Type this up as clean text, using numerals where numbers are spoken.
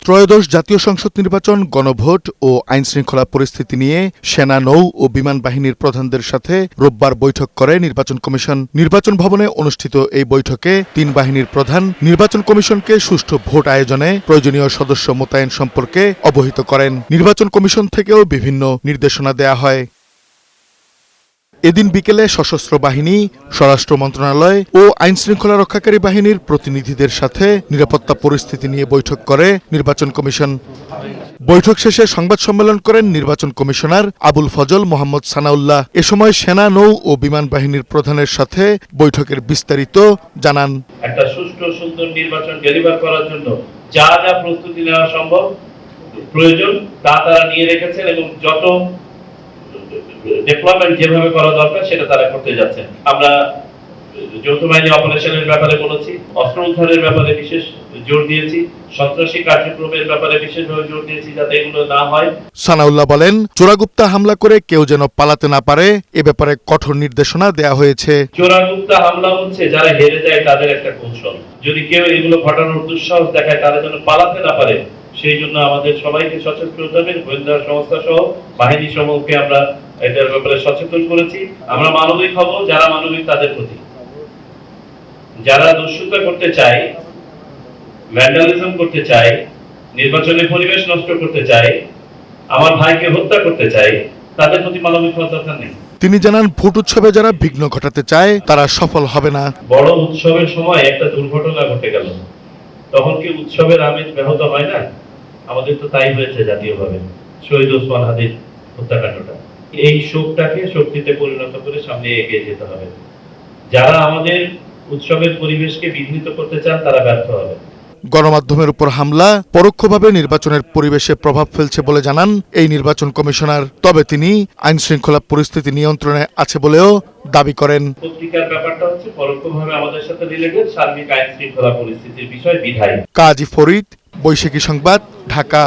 ত্রয়োদশ জাতীয় সংসদ নির্বাচন, গণভোট ও আইনশৃঙ্খলা পরিস্থিতি নিয়ে সেনা, নৌ ও বিমান বাহিনীর প্রধানদের সাথে রোববার বৈঠক করে নির্বাচন কমিশন। নির্বাচন ভবনে অনুষ্ঠিত এই বৈঠকে তিন বাহিনীর প্রধান নির্বাচন কমিশনকে সুষ্ঠু ভোট আয়োজনে প্রয়োজনীয় সদস্য মোতায়েন সম্পর্কে অবহিত করেন। নির্বাচন কমিশন থেকেও বিভিন্ন নির্দেশনা দেয়া হয়। এদিন বিকেলে সশস্ত্র বাহিনী, স্বরাষ্ট্র মন্ত্রণালয় ও আইনশৃঙ্খলা রক্ষাকারী বাহিনীর প্রতিনিধিদের সাথে নিরাপত্তা পরিস্থিতি নিয়ে বৈঠক করে নির্বাচন কমিশন। বৈঠক শেষে সংবাদ সম্মেলন করেন নির্বাচন কমিশনার আবুল ফজল মোহাম্মদ সানাউল্লাহ। এ সময় সেনা, নৌ ও বিমান বাহিনীর প্রধানের সাথে বৈঠকের বিস্তারিত জানান। একটা সুষ্ঠু সুন্দর নির্বাচন ডেলিভার করার জন্য যা যা প্রস্তুতি নেওয়া সম্ভব প্রয়োজন তা তারা নিয়ে রেখেছেন এবং যত ডেভেলপমেন্ট যেভাবে করা দরকার সেটা তারা করতে যাচ্ছেন। আমরা যৌথ বাহিনী অপারেশনের ব্যাপারে বলেছি, অস্ত্র উদ্ধারের ব্যাপারে বিশেষ জোর দিয়েছি, সন্ত্রাসী কার্যক্রমের ব্যাপারে বিশেষভাবে জোর দিয়েছি যাতে এগুলো না হয়। সানাউল্লাহ বলেন, চোরাগুপ্তা হামলা করে কেউ যেন পালাতে না পারে এ ব্যাপারে কঠোর নির্দেশনা দেয়া হয়েছে। চোরাগুপ্তা হামলা হচ্ছে যারা হেরে যায় তাদের একটা কৌশল। যদি কেউ এগুলো ঘটানোর দুঃসাহস দেখায় তারা যেন পালাতে না পারে সেই জন্য আমাদের সবাইকে সচেতন হতে হবে। গোয়েন্দা সংস্থা সহ বাহিনী সমূহকে আমরা এটার ব্যাপারে সচেতন করেছি। আমরা মানবিক হব, যারা মানবিক তাদের প্রতি। যারা দুশ্চরিতা করতে চায়, ভ্যান্ডালিজম করতে চায়, নির্বাচনের পরিবেশ নষ্ট করতে চায়, আমার ভাইকে হত্যা করতে চায়, তাদের প্রতি মানবিক হওয়ার দরকার নেই। তিনি জানান, ভোট উৎসবে যারা বিঘ্ন ঘটাতে চায় তারা সফল হবে না। বড় উৎসবের সময় একটা দুর্ঘটনা ঘটে গেল, তখন কি উৎসবের আমেজ ব্যাহত হয় না? আমাদের তো তাই হয়েছে জাতীয়ভাবে, শহীদ ওসমান হাদির হত্যাকাণ্ডটা। এই শোকটাকে শক্তিতে পরিণত করে সামনে এগিয়ে যেতে হবে। যারা আমাদের উৎসবের পরিবেশকে বিঘ্নিত করতে চান তারা ব্যর্থ হবে। গণমাধ্যমের উপর হামলা পরোক্ষভাবে নির্বাচনের পরিবেশে প্রভাব ফেলছে বলে জানান এই নির্বাচন কমিশনার। তবে তিনি আইনশৃঙ্খলা পরিস্থিতি নিয়ন্ত্রণে আছে বলেও দাবি করেন। পত্রিকার ব্যাপারটা হচ্ছে পরোক্ষভাবে আমাদের সাথে রিলেটেড, সার্বিক আইনশৃঙ্খলা পরিস্থিতির বিষয় বিধায়ী। কাজী ফরিদ, বৈশাখী সংবাদ, ঢাকা।